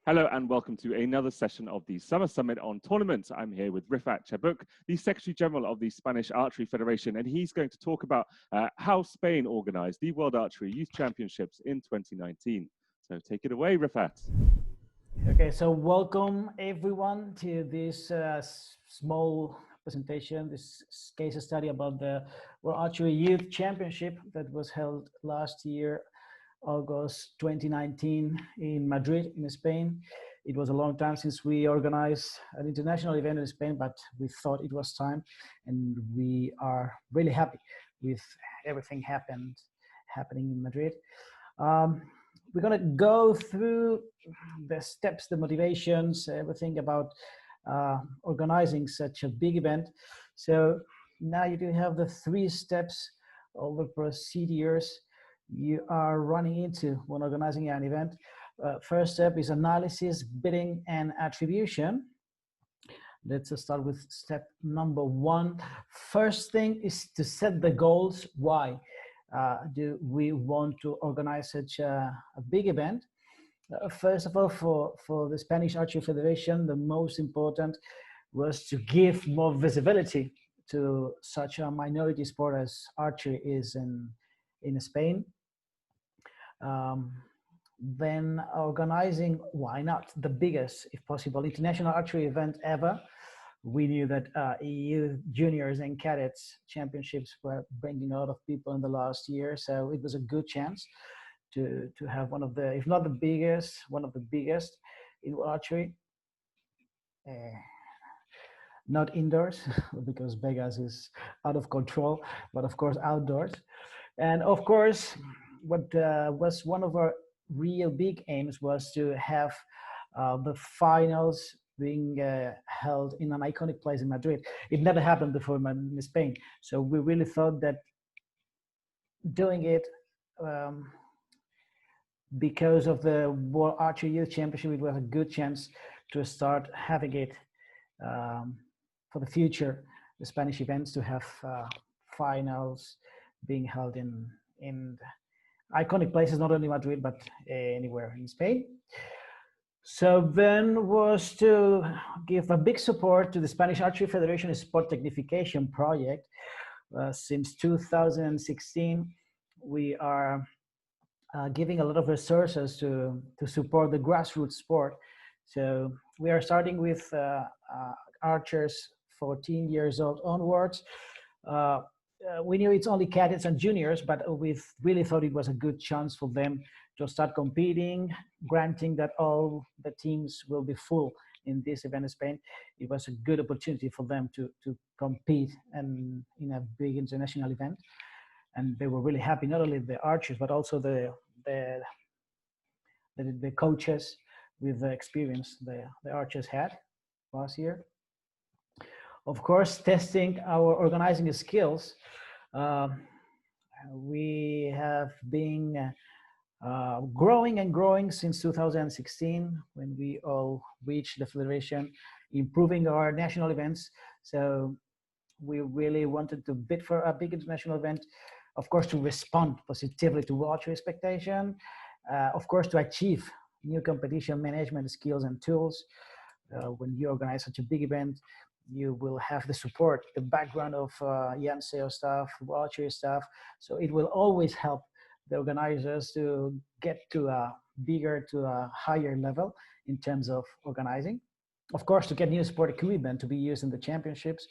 Hello and welcome to another session of the Summer Summit on Tournaments. I'm here with Rifat Chebuk, the Secretary General of the Spanish Archery Federation, and he's going to talk about how Spain organized the World Archery Youth Championships in 2019. So take it away, Rifat. Okay, so welcome everyone to this small presentation, this case study about the World Archery Youth Championship that was held last year, August 2019 in Madrid, in Spain. It was a long time since we organized an international event in Spain, but we thought it was time, and we are really happy with everything happening in Madrid. We're going to go through the steps, the motivations, everything about organizing such a big event. So now you do have the 3 steps, all the procedures you are running into when organizing an event. First step is analysis, bidding, and attribution. Let's start with step number 1. First thing is to set the goals. Why do we want to organize such a big event? First of all, for the Spanish Archery Federation, the most important was to give more visibility to such a minority sport as archery is in Spain. Then organizing, why not, the biggest, if possible, international archery event ever. We knew that EU juniors and cadets championships were bringing a lot of people in the last year, so it was a good chance to have one of the, if not the biggest, one of the biggest in archery. Not indoors, because Vegas is out of control, but of course outdoors. And of course, what was one of our real big aims was to have the finals being held in an iconic place in Madrid. It never happened before in Spain. So we really thought that doing it because of the World Archery Youth Championship, it was a good chance to start having it for the future, the Spanish events, to have finals being held in iconic places, not only Madrid, but anywhere in Spain. So then was to give a big support to the Spanish Archery Federation Sport Technification project. Since 2016, we are giving a lot of resources to support the grassroots sport. So we are starting with archers 14 years old onwards. We knew it's only cadets and juniors, but we really thought it was a good chance for them to start competing, granting that all the teams will be full in this event in Spain. It was a good opportunity for them to compete and in a big international event. And they were really happy, not only the archers, but also the coaches with the experience the archers had last year. Of course, testing our organizing skills. We have been growing and growing since 2016, when we all reached the federation, improving our national events. So we really wanted to bid for a big international event, of course, to respond positively to archery expectation, of course, to achieve new competition management skills and tools. When you organize such a big event, you will have the support, the background of Jan SEO staff, archery staff. So it will always help the organizers to get to a bigger, to a higher level in terms of organizing. Of course, to get new sport equipment to be used in the championships,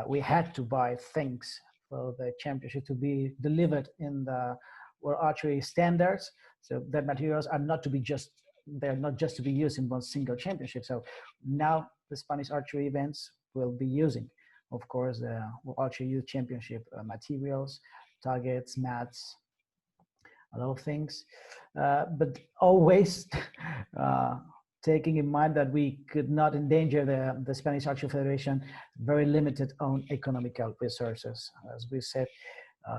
we had to buy things for the championship to be delivered in the World Archery standards. So that materials are not to be they're not just to be used in one single championship. So now the Spanish archery events will be using, of course, the Archery Youth Championship materials, targets, mats, a lot of things, but always taking in mind that we could not endanger the Spanish Archery Federation very limited on economical resources. As we said,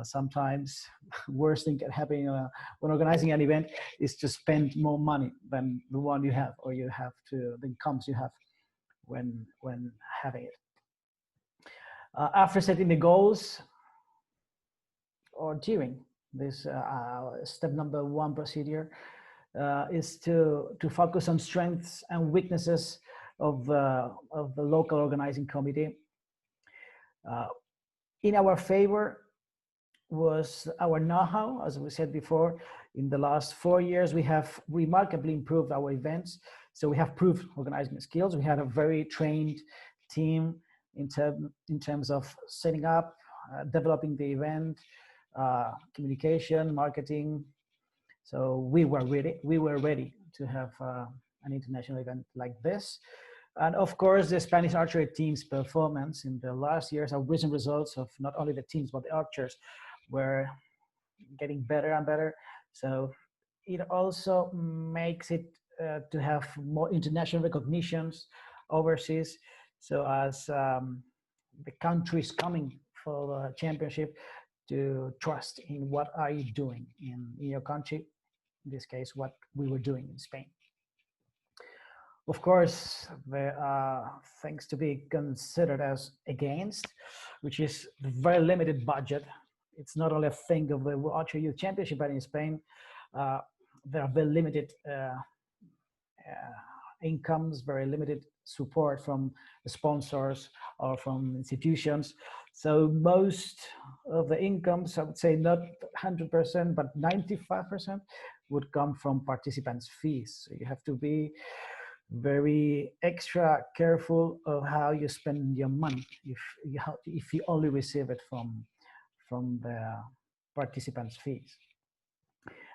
sometimes worst thing can happen when organizing an event is to spend more money than the one you have, or you have to the incomes you have when having it. After setting the goals, or during this step number 1 procedure, is to focus on strengths and weaknesses of the local organizing committee. In our favor was our know-how. As we said before, in the last 4 years, we have remarkably improved our events. So we have proved organizing skills. We had a very trained team in terms of setting up, developing the event, communication, marketing. So we were ready to have an international event like this. And of course, the Spanish archery team's performance in the last years, our recent results of not only the teams, but the archers were getting better and better. So it also makes it to have more international recognitions overseas. So as the countries coming for the championship to trust in what are you doing in your country, in this case, what we were doing in Spain. Of course, there are things to be considered as against, which is the very limited budget. It's not only a thing of the Archery Youth Championship, but in Spain, there are very limited incomes, very limited support from the sponsors or from institutions. So most of the incomes, I would say not 100%, but 95% would come from participants' fees. So you have to be very extra careful of how you spend your money if you only receive it from the participants' fees.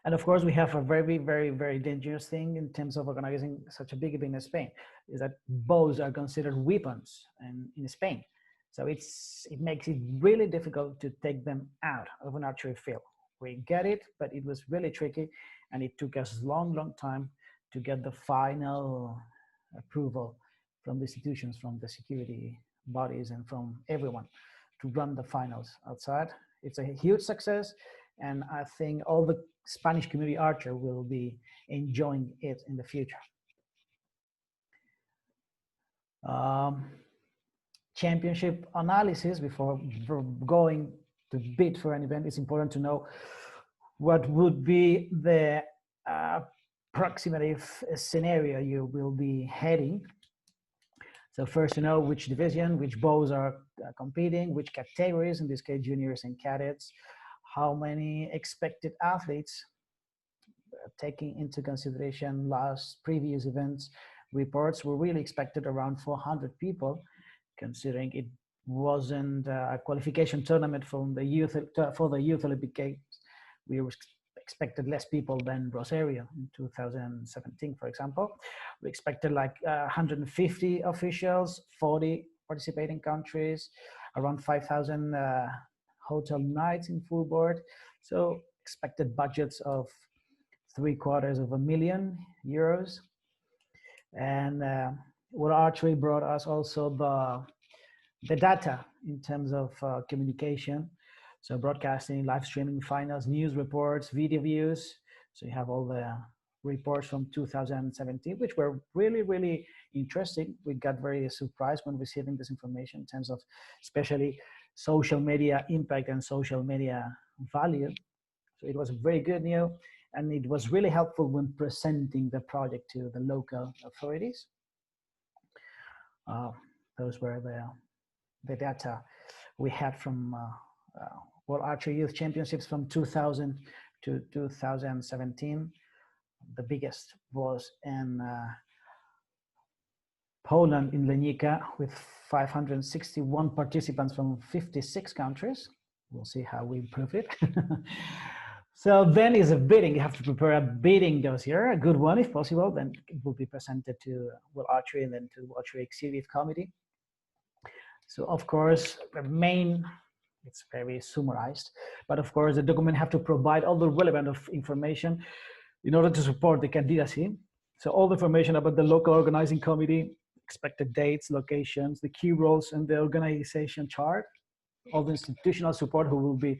And of course, we have a very, very, very dangerous thing in terms of organizing such a big event in Spain, is that bows are considered weapons in Spain. So it makes it really difficult to take them out of an archery field. We get it, but it was really tricky, and it took us long time to get the final approval from the institutions, from the security bodies, and from everyone to run the finals outside. It's a huge success, and I think all the Spanish community archer will be enjoying it in the future. Championship analysis before going to bid for an event. It's important to know what would be the approximative scenario you will be heading. So first to know which division, which bows are competing, which categories, in this case juniors and cadets, how many expected athletes, taking into consideration previous events reports, were really expected around 400 people, considering it wasn't a qualification tournament for the Youth Olympic Games. We expected less people than Rosario in 2017, for example. We expected like 150 officials, 40 participating countries, around 5,000 hotel nights in full board. So expected budgets of €750,000. And World Archery brought us also the data in terms of communication. So broadcasting, live streaming finals, news reports, video views. So you have all the reports from 2017, which were really, really interesting. We got very surprised when receiving this information in terms of especially social media impact and social media value. So it was very good news, and it was really helpful when presenting the project to the local authorities. Those were the data we had from World Archery Youth Championships from 2000 to 2017. The biggest was in Poland, in Legnica, with 561 participants from 56 countries. We'll see how we improve it. So then is a bidding. You have to prepare a bidding dossier, a good one if possible. Then it will be presented to World Archery and then to the Archery Executive Committee. So of course, the main, it's very summarized, but of course the document have to provide all the relevant information in order to support the candidacy. So all the information about the local organizing committee, expected dates, locations, the key roles in the organization chart, all the institutional support who will be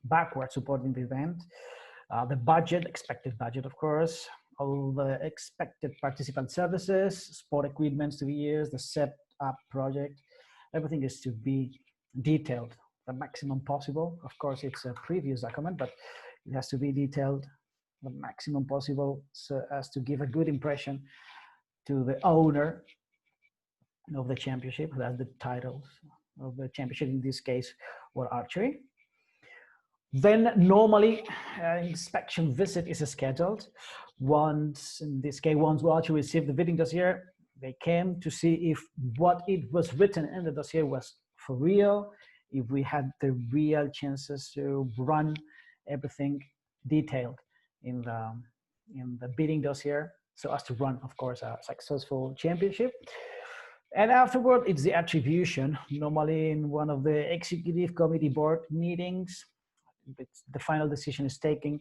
backward supporting the event, the budget, expected budget, of course, all the expected participant services, sport equipment to be used, the setup project, everything is to be detailed the maximum possible. Of course, it's a previous document, but it has to be detailed the maximum possible so as to give a good impression to the owner of the championship, who has the titles of the championship, in this case, or archery. Then normally an inspection visit is scheduled. Once, in this case, once we actually received the bidding dossier, they came to see if what it was written in the dossier was for real, if we had the real chances to run everything detailed in the bidding dossier, so as to run, of course, a successful championship. And afterward, it's the attribution. Normally in one of the executive committee board meetings, the final decision is taken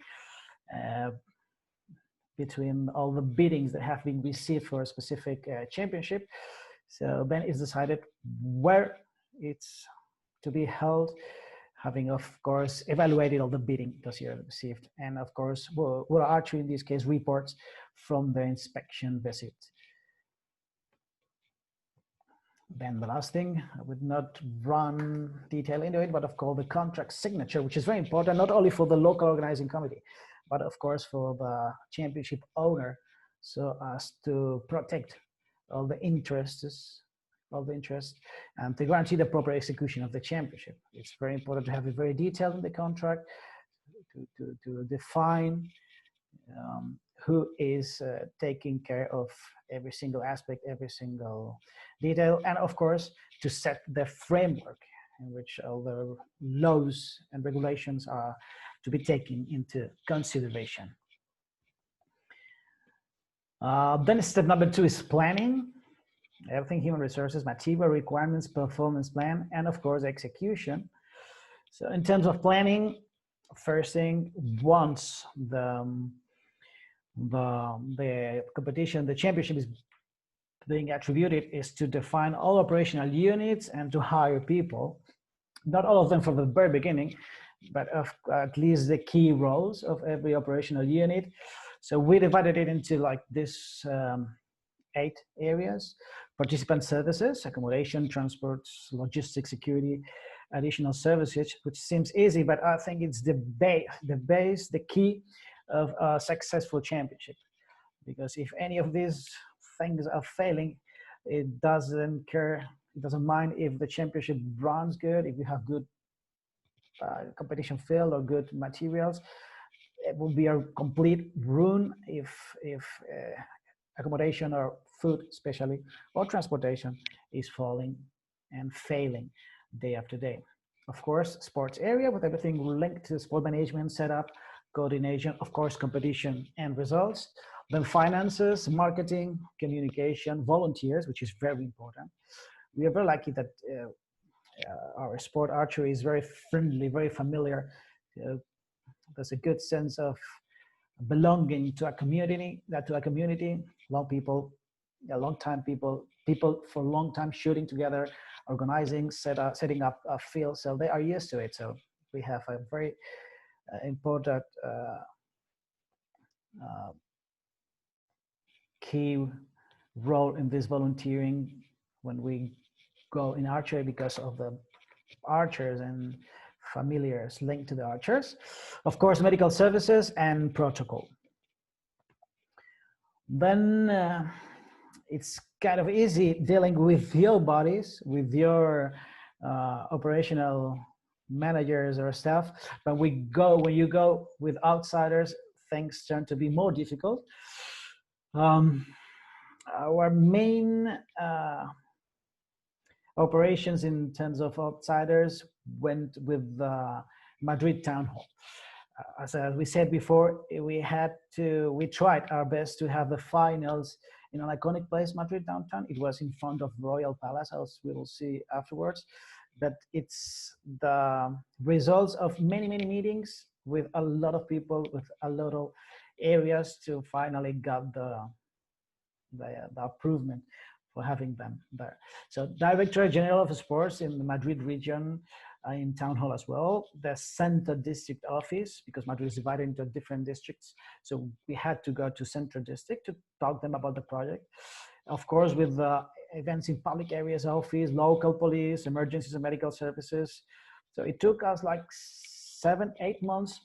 between all the biddings that have been received for a specific championship. So then it's decided where it's to be held, having, of course, evaluated all the bidding dossier received. And of course, World Archery, in this case, reports from the inspection visit. Then the last thing, I would not run detail into it, but of course the contract signature, which is very important, not only for the local organizing committee, but of course for the championship owner, so as to protect all the interests, and to guarantee the proper execution of the championship. It's very important to have it very detailed in the contract, to define who is taking care of every single aspect, every single detail, and of course to set the framework in which all the laws and regulations are to be taken into consideration. Then step number 2 is planning. Everything: human resources, material requirements, performance plan, and of course execution. So in terms of planning, first thing, once the competition, the championship is being attributed, is to define all operational units and to hire people, not all of them from the very beginning, but at least the key roles of every operational unit. So we divided it into like this 8 areas: participant services, accommodation, transport, logistics, security, additional services, which seems easy, but I think it's the base, the key of a successful championship. Because if any of these things are failing, it doesn't care, it doesn't mind if the championship runs good, if you have good competition field or good materials. It will be a complete ruin if accommodation or food especially, or transportation is falling and failing day after day. Of course, sports area with everything linked to sport management, setup, coordination, of course, competition and results. Then finances, marketing, communication, volunteers, which is very important. We are very lucky that our sport archery is very friendly, very familiar. There's a good sense of belonging to a community, people for a long time shooting together, organizing, setting up a field, so they are used to it. So we have a very important key role in this volunteering when we go in archery, because of the archers and familiars linked to the archers. Of course, medical services and protocol. Then it's kind of easy dealing with your bodies, with your operational managers or staff, but when you go with outsiders, things turn to be more difficult. Our main operations in terms of outsiders went with Madrid Town Hall. As we said before, we tried our best to have the finals in an iconic place, Madrid downtown. It was in front of Royal Palace, as we will see afterwards. But it's the results of many meetings with a lot of people, with a lot of areas to finally get the approval for having them there. So Director General of Sports in the Madrid region, in Town Hall as well, the Center District Office, because Madrid is divided into different districts. So we had to go to Central District to talk to them about the project. Of course, with the events in public areas office, local police, emergencies and medical services. So it took us like 7-8 months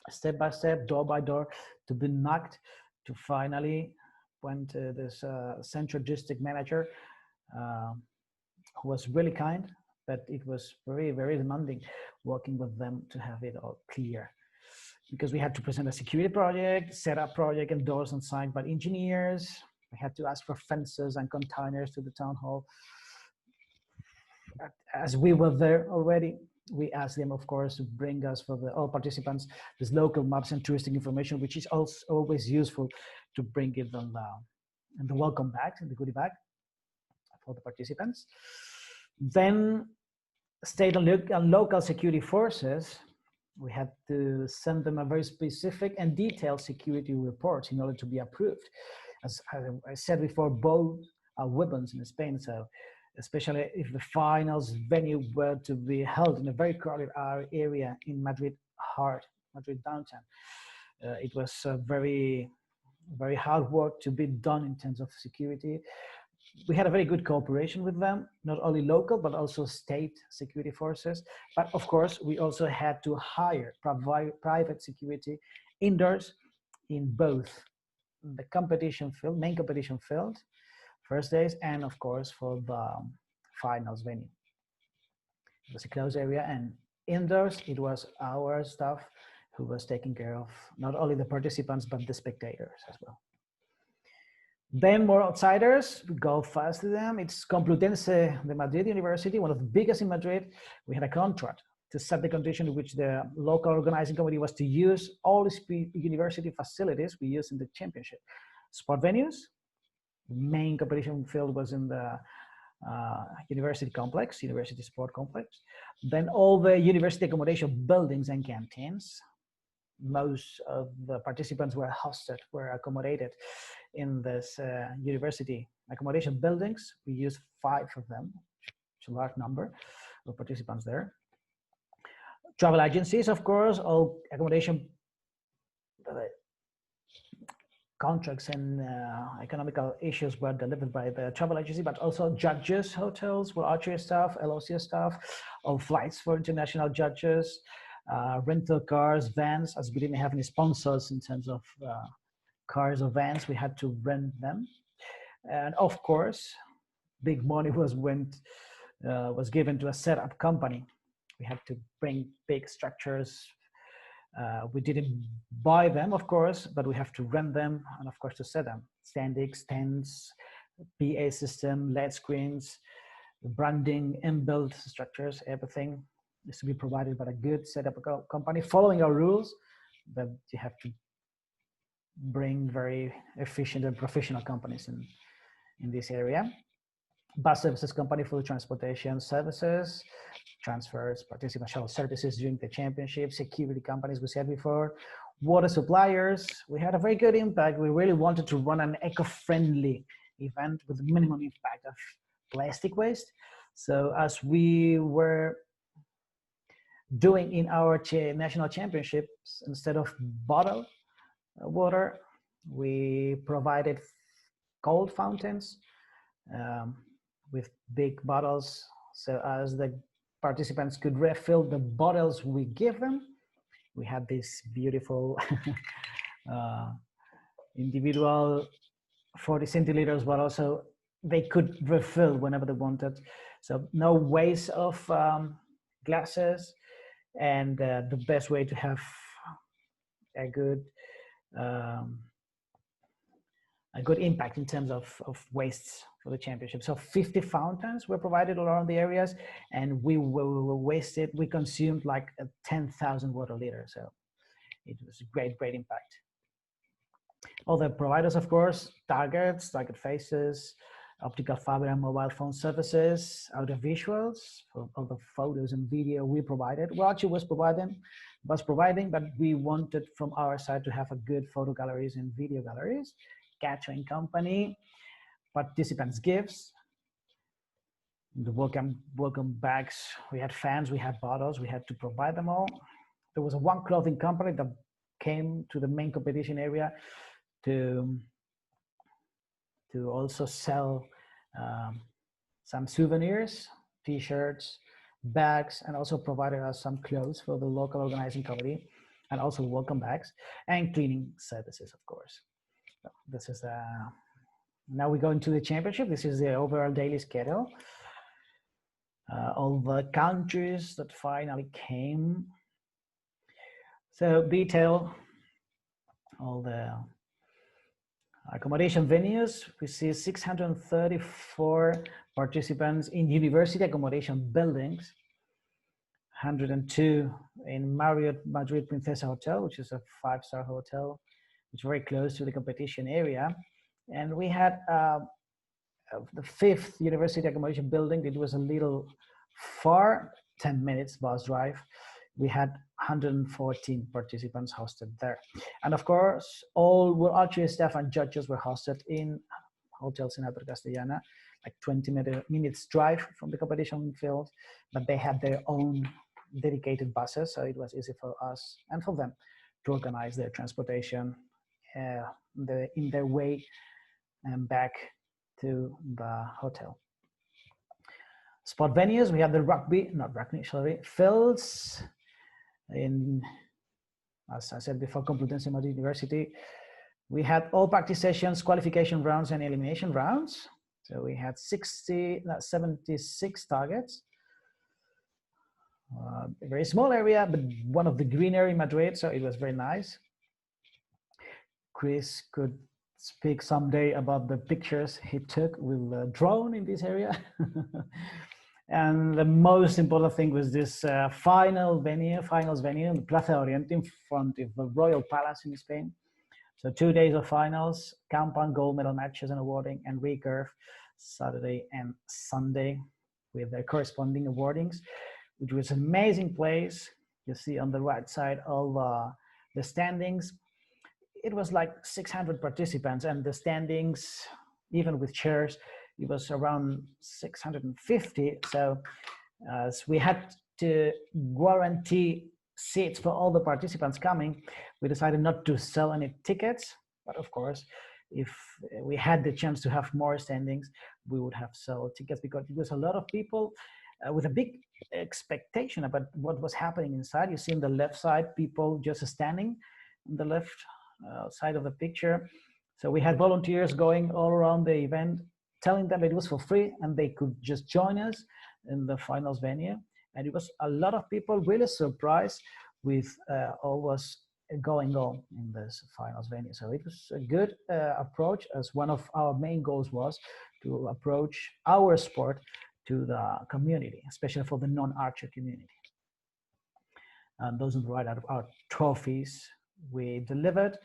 step by step, door by door, to be knocked, to finally went to this central district manager uh, who was really kind, but it was very, very demanding working with them to have it all clear. Because we had to present a security project, setup project, endorsed and signed by engineers. We had to ask for fences and containers to the town hall. As we were there already, we asked them, of course, to bring us for all participants this local maps and touristic information, which is also always useful to bring it on in the welcome bag, in the goodie bag for the participants. Then state and local security forces, we had to send them a very specific and detailed security report in order to be approved. As I said before, both are weapons in Spain, so especially if the finals venue were to be held in a very crowded area in Madrid Madrid downtown. It was very, very hard work to be done in terms of security. We had a very good cooperation with them, not only local, but also state security forces. But of course, we also had to hire private security indoors in both the competition field, main competition field, first days, and of course for the finals venue. It was a closed area, and indoors it was our staff who was taking care of not only the participants but the spectators as well. Then more outsiders, we go fast to them. It's Complutense de Madrid University, one of the biggest in Madrid. We had a contract to set the condition in which the local organizing committee was to use all the university facilities we use in the championship. Sport venues, the main competition field was in the university complex, university sport complex. Then all the university accommodation buildings and canteens. Most of the participants were hosted, were accommodated in this university accommodation buildings. We used 5 of them, it's a large number of participants there. Travel agencies, of course, all accommodation contracts and economical issues were delivered by the travel agency, but also judges, hotels, well, Archery staff, LOC staff, all flights for international judges, rental cars, vans, as we didn't have any sponsors in terms of cars or vans, we had to rent them. And of course, big money was given to a setup company. We had to bring big structures. We didn't buy them, of course, but we have to rent them and of course to set them. Standings, tents, PA system, LED screens, branding, inbuilt structures, everything is to be provided by a good setup company, following our rules that you have to bring very efficient and professional companies in this area. Bus services company for the transportation services, transfers, participant shuttle services during the championship, security companies we said before, water suppliers. We had a very good impact. We really wanted to run an eco-friendly event with minimum impact of plastic waste. So as we were doing in our national championships, instead of bottled water, we provided cold fountains with big bottles, so as the participants could refill the bottles we give them. We had this beautiful individual 40 centiliters, but also they could refill whenever they wanted. So no waste of glasses, and the best way to have a good impact in terms of wastes for the championship. So 50 fountains were provided around the areas, and we consumed like 10,000 water liters. So it was a great impact. All the providers, of course, target faces, optical fiber and mobile phone services, audio visuals, for all the photos and video we provided. Well, actually was providing, but we wanted from our side to have a good photo galleries and video galleries. Catering company, participants' gifts, the welcome bags. We had fans, we had bottles, we had to provide them all. There was one clothing company that came to the main competition area to also sell some souvenirs, t-shirts, bags, and also provided us some clothes for the local organizing committee. and also welcome bags and cleaning services, of course. So this is now we go into the championship. This is the overall daily schedule. All the countries that finally came. So detail all the accommodation venues. We see 634 participants in university accommodation buildings, 102 in Marriott Madrid Princesa Hotel, which is a 5-star hotel, which is very close to the competition area. And we had the 5th university accommodation building. It was a little far, 10 minutes bus drive. We had 114 participants hosted there. And of course, all World Archery staff and judges were hosted in Hotel Senator Castellana, like 20 minutes drive from the competition field, but they had their own dedicated buses, so it was easy for us and for them to organize their transportation in their way back to the hotel. Sport venues, we have the fields in, as I said before, Complutense Madrid University. We had all practice sessions, qualification rounds, and elimination rounds. So we had 76 targets. A very small area, but one of the greener in Madrid, so it was very nice. Chris could speak someday about the pictures he took with a drone in this area. And the most important thing was this finals venue, in Plaza Oriente, in front of the Royal Palace in Spain. So 2 days of finals, compound gold medal matches and awarding, and recurve Saturday and Sunday with their corresponding awardings, which was an amazing place. You see on the right side all the standings. It was like 600 participants, and the standings, even with chairs, it was around 650. So we had to guarantee seats for all the participants coming. We decided not to sell any tickets, but of course, if we had the chance to have more standings, we would have sold tickets, because it was a lot of people with a big expectation about what was happening inside. You see on the left side, people just standing on the left side of the picture. So we had volunteers going all around the event, telling them it was for free and they could just join us in the finals venue. And it was a lot of people really surprised with all was going on in this finals venue. So it was a good approach, as one of our main goals was to approach our sport to the community, especially for the non-archer community. And those on the right are our trophies we delivered.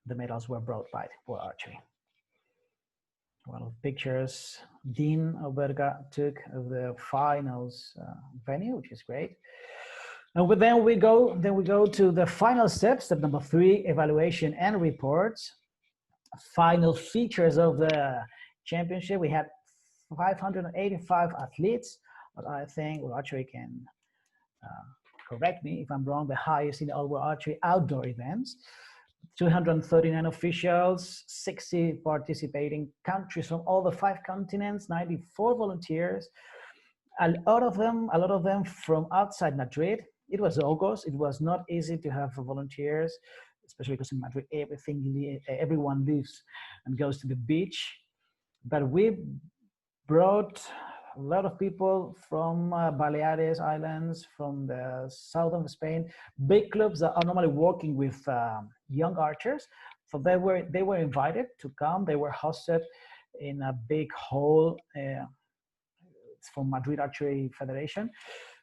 The medals were brought by World Archery. One of the pictures Dean Alberga took of the finals venue, which is great. And then we go to the final steps. Step number 3, evaluation and reports. Final features of the championship. We had 585 athletes, but I think World Archery can correct me if I'm wrong, the highest in all World Archery outdoor events. 239 officials, 60 participating countries from all the 5 continents, 94 volunteers, a lot of them from outside Madrid. It was August. It was not easy to have volunteers, especially because in Madrid, everyone lives and goes to the beach. But we brought a lot of people from Balearic Islands, from the south of Spain, big clubs that are normally working with young archers. So they were invited to come. They were hosted in a big hall. It's from Madrid Archery Federation.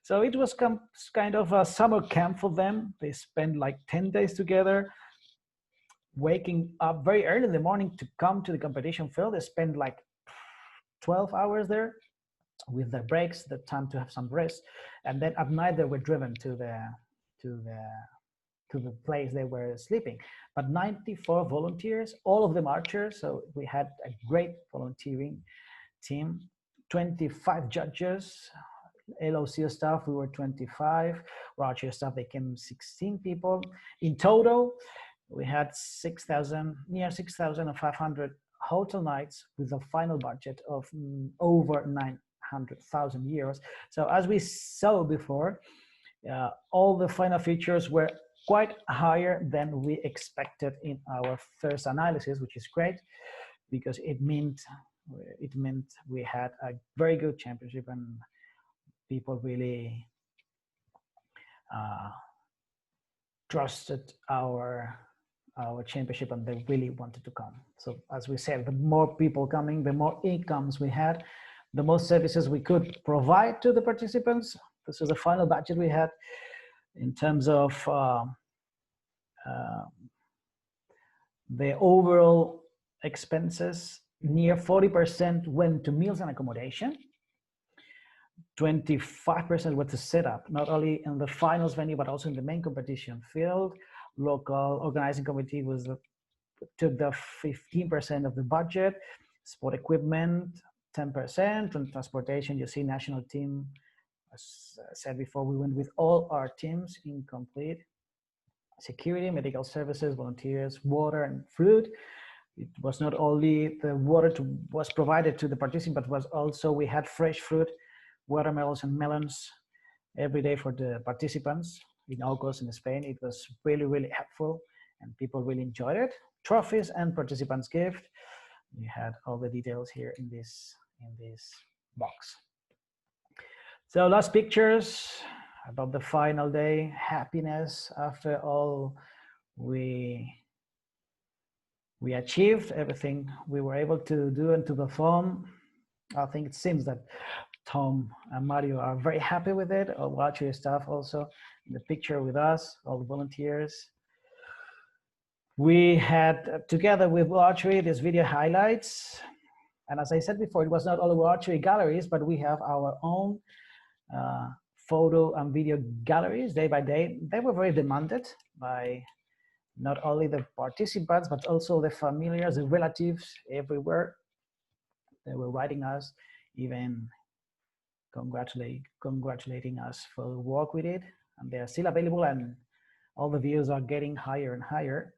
So it was kind of a summer camp for them. They spent like 10 days together, waking up very early in the morning to come to the competition field. They spent like 12 hours there with their breaks, the time to have some rest. And then at night they were driven to the place they were sleeping. But 94 volunteers, all of them archers. So we had a great volunteering team, 25 judges, LOC staff, we were 25, archery staff, they came 16 people. In total, we had near 6,500 hotel nights with a final budget of over 900,000 euros. So as we saw before, all the final features were quite higher than we expected in our first analysis, which is great because it meant we had a very good championship and people really trusted our championship and they really wanted to come. So as we said, the more people coming, the more incomes we had, the more services we could provide to the participants. This is the final budget we had in terms of the overall expenses. Near 40% went to meals and accommodation. 25% were to set up, not only in the finals venue, but also in the main competition field. Local organizing committee took the 15% of the budget. Sport equipment, 10%. From transportation, you see national team, as said before, we went with all our teams incomplete. Security, medical services, volunteers, water and food. It was not only the water was provided to the participants, but was also we had fresh fruit, watermelons and melons every day for the participants. In August in Spain, it was really, really helpful and people really enjoyed it. Trophies and participants gift. You had all the details here in this box. So last pictures about the final day, happiness after all we achieved, everything we were able to do and to perform. I think it seems that Tom and Mario are very happy with it. All Archery staff also in the picture with us, all the volunteers. We had together with Archery this video highlights. And as I said before, it was not all Archery galleries, but we have our own photo and video galleries day by day. They were very demanded by not only the participants, but also the familiars, the relatives everywhere. They were writing us, even congratulating us for the work we did. And they are still available and all the views are getting higher and higher.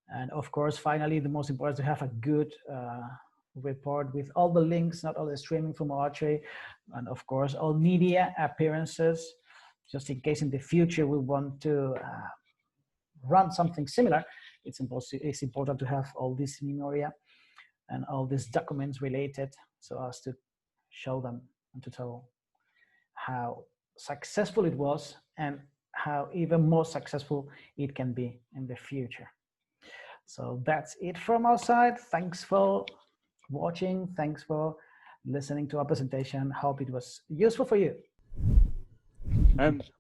And of course, finally, the most important is to have a good report with all the links, not all the streaming from Archery, and of course, all media appearances, just in case in the future we want to run something similar. It's important to have all this memoria and all these documents related so as to show them and to tell how successful it was and how even more successful it can be in the future. So that's it from our side. Thanks for watching. Thanks for listening to our presentation. Hope it was useful for you.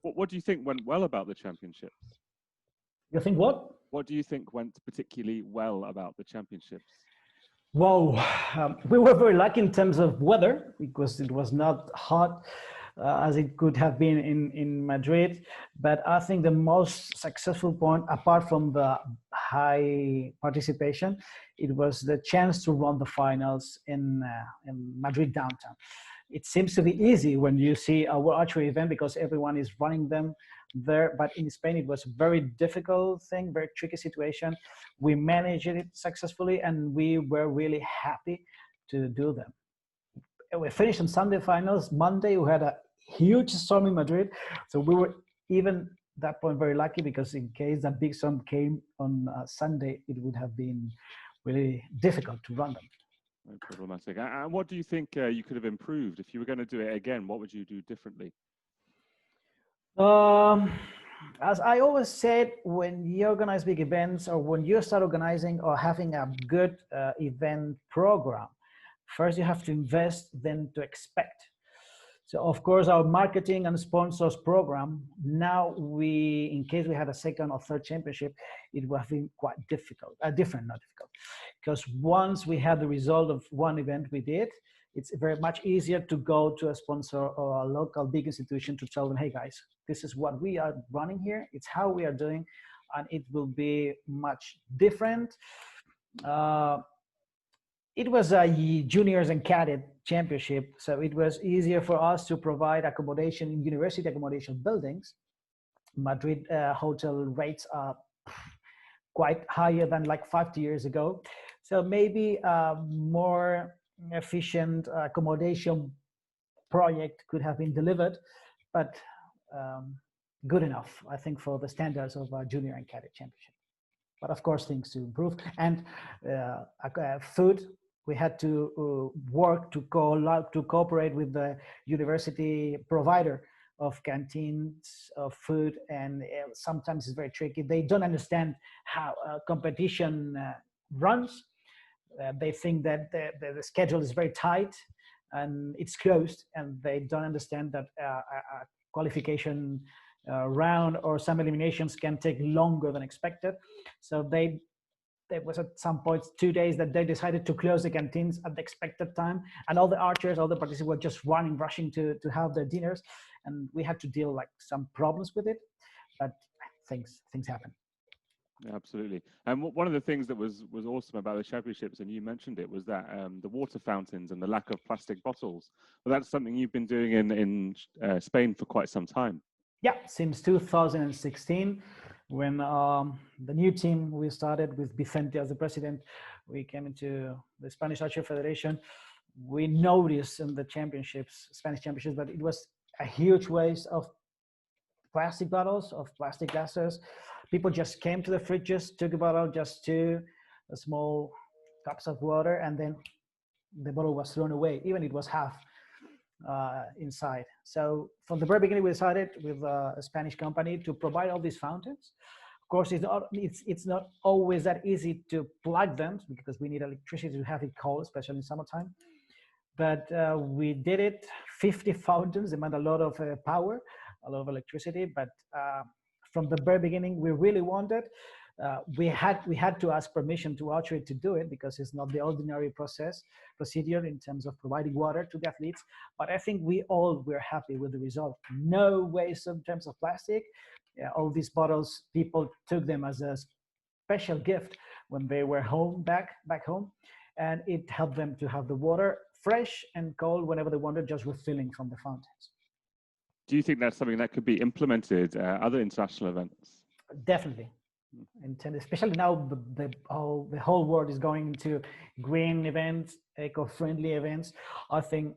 What do you think went well about the championships? You think what? What do you think went particularly well about the championships? Well, we were very lucky in terms of weather because it was not hot as it could have been in Madrid. But I think the most successful point, apart from the high participation, it was the chance to run the finals in Madrid downtown. It seems to be easy when you see a World Archery event because everyone is running them there, but in Spain it was a very difficult thing, very tricky situation. We managed it successfully and we were really happy to do them. We finished on Sunday finals. Monday we had a huge storm in Madrid, so we were even at that point very lucky because in case that big storm came on Sunday, it would have been really difficult to run them. Very problematic. And what do you think you could have improved? If you were going to do it again, what would you do differently? As I always said, when you organize big events or when you start organizing or having a good event program, first you have to invest, then to expect. So of course, our marketing and sponsors program, now in case we had a second or third championship, it would have been quite difficult, not difficult. Because once we had the result of one event we did, it's very much easier to go to a sponsor or a local big institution to tell them, hey guys, this is what we are running here. It's how we are doing, and it will be much different. It was a juniors and cadet championship, so it was easier for us to provide accommodation in university accommodation buildings. Madrid hotel rates are quite higher than like 5 years ago. So maybe a more efficient accommodation project could have been delivered, but good enough, I think, for the standards of junior and cadet championship. But of course, things to improve. And food, we had to work to cooperate with the university provider of canteens of food, and sometimes it's very tricky. They don't understand how competition runs. They think that the schedule is very tight and it's closed, and they don't understand that a qualification round or some eliminations can take longer than expected. So there was at some point 2 days that they decided to close the canteens at the expected time, and all the archers, all the participants were just rushing to have their dinners, and we had to deal like some problems with it, but things happen. Absolutely. And one of the things that was awesome about the championships, and you mentioned it, was that the water fountains and the lack of plastic bottles. Well, that's something you've been doing in Spain for quite some time. Yeah, since 2016, when the new team we started with Vicente as the president, we came into the Spanish Archery Federation. We noticed in the championships, Spanish championships, that it was a huge waste of plastic bottles, of plastic glasses. People just came to the fridges, took a bottle, just 2 small cups of water, and then the bottle was thrown away, even it was half inside. So from the very beginning, we decided with a Spanish company to provide all these fountains. Of course, it's not always that easy to plug them because we need electricity to have it cold, especially in summertime. But we did it. 50 fountains demand a lot of power, a lot of electricity. But from the very beginning, we really wanted. We had to ask permission to Archery to do it because it's not the ordinary procedure in terms of providing water to the athletes. But I think we all were happy with the result. No waste in terms of plastic. All these bottles, people took them as a special gift when they were back home, and it helped them to have the water fresh and cold whenever they wanted, just refilling from the fountains. Do you think that's something that could be implemented at other international events? Definitely. Especially now the whole world is going into green events, eco-friendly events. I think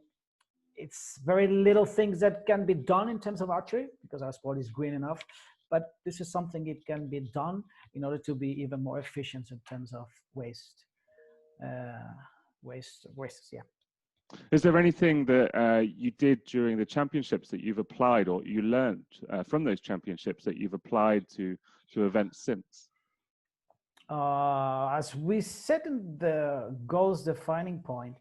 it's very little things that can be done in terms of archery because our sport is green enough, but this is something it can be done in order to be even more efficient in terms of waste. Yeah. Is there anything that you did during the championships that you've applied or you learned from those championships that you've applied to events since? As we said in the goals defining point,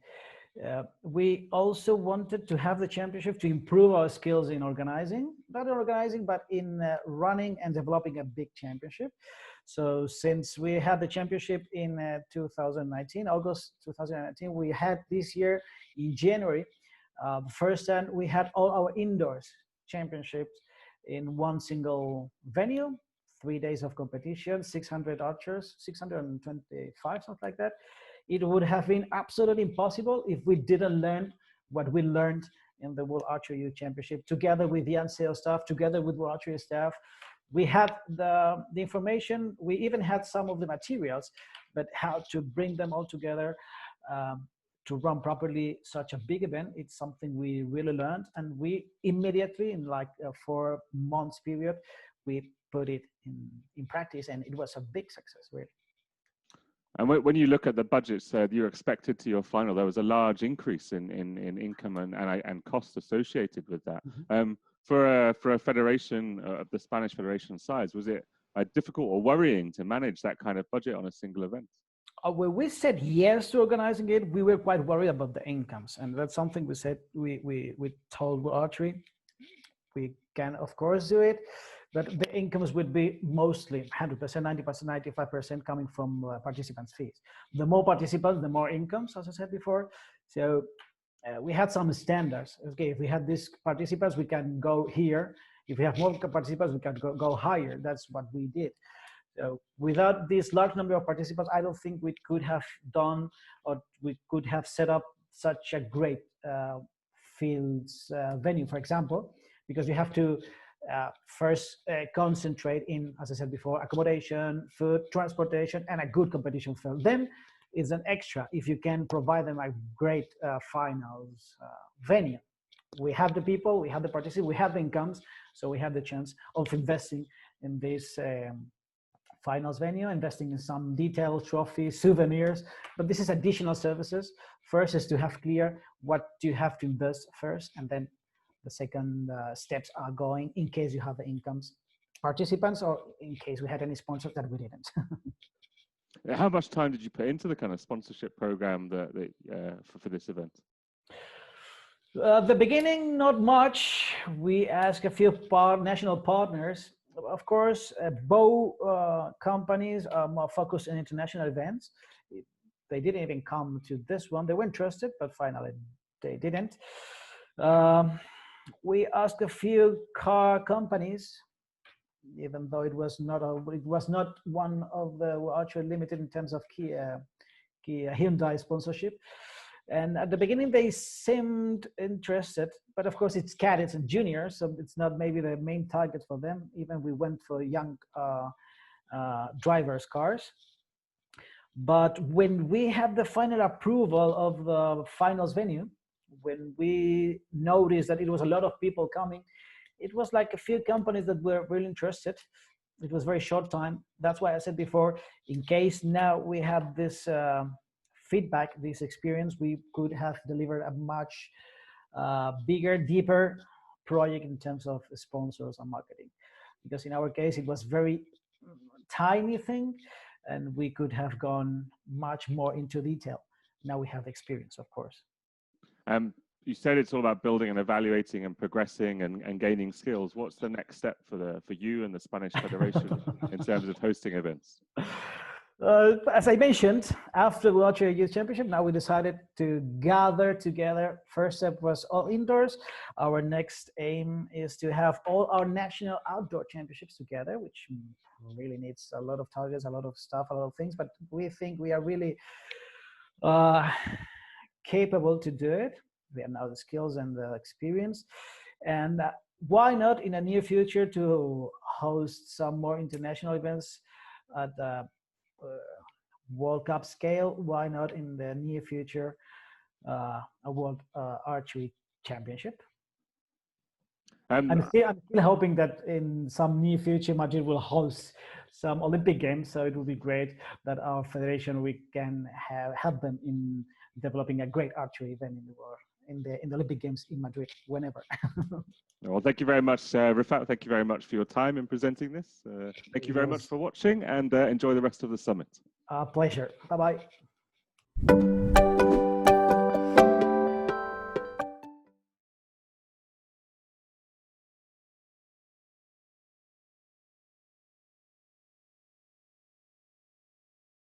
we also wanted to have the championship to improve our skills in organizing, not in organizing, but in running and developing a big championship. So since we had the championship in 2019, August 2019, we had this year in January, the first time we had all our indoors championships in one single venue, 3 days of competition, 600 archers, 625, something like that. It would have been absolutely impossible if we didn't learn what we learned in the World Archery Youth Championship, together with the NCL staff, together with World Archery staff. We had the information, we even had some of the materials, but how to bring them all together to run properly such a big event, it's something we really learned. And we immediately, in like a 4 months period, we put it in practice, and it was a big success, really. And when you look at the budgets you're expected to your final, there was a large increase in income and costs associated with that. Mm-hmm. For a federation of the Spanish Federation size, was it difficult or worrying to manage that kind of budget on a single event? When we said yes to organizing it, we were quite worried about the incomes, and that's something we said. We told Archery we can of course do it, but the incomes would be mostly 100%, 90%, 95% coming from participants' fees. The more participants, the more incomes, as I said before. So we had some standards. Okay, if we had these participants, we can go here. If we have more participants, we can go higher. That's what we did. So without this large number of participants, I don't think we could have done, or we could have set up such a great fields venue, for example, because we have to first concentrate in, as I said before, accommodation, food, transportation, and a good competition field. Then it's an extra if you can provide them a great finals venue. We have the people, we have the participants, we have the incomes, So we have the chance of investing in this finals venue, investing in some detailed trophies, souvenirs, but this is additional services. First is to have clear what you have to invest first, and then the second steps are going in case you have the incomes participants, or in case we had any sponsors that we didn't. How much time did you put into the kind of sponsorship program for this event? The beginning, not much. We asked a few national partners. Of course, both companies are more focused on international events. They didn't even come to this one. They were interested, but finally they didn't. We asked a few car companies, even though it was not one of the actually limited in terms of key Hyundai sponsorship. And at the beginning, they seemed interested, but of course, it's cadets and juniors, so it's not maybe the main target for them. Even we went for young drivers' cars. But when we had the final approval of the finals venue, when we noticed that it was a lot of people coming, it was like a few companies that were really interested. It was very short time. That's why I said before, in case now we have this feedback, this experience, we could have delivered a much bigger, deeper project in terms of sponsors and marketing. Because in our case, it was very tiny thing, and we could have gone much more into detail. Now we have experience, of course. You said it's all about building and evaluating and progressing and gaining skills. What's the next step for you and the Spanish Federation in terms of hosting events? As I mentioned, after the Archery Youth Championship, now we decided to gather together. First step was all indoors. Our next aim is to have all our national outdoor championships together, which really needs a lot of targets, a lot of stuff, a lot of things, but we think we are really capable to do it. We have now the skills and the experience. And why not in the near future to host some more international events at the World Cup scale? Why not in the near future a World Archery Championship? I'm still hoping that in some near future Madrid will host some Olympic Games, so it will be great that our federation, we can help them in developing a great archery event in the world, in the Olympic Games in Madrid, whenever. Well, thank you very much, Rifat. Thank you very much for your time in presenting this. Thank you very much for watching, and enjoy the rest of the summit. Pleasure. Bye-bye.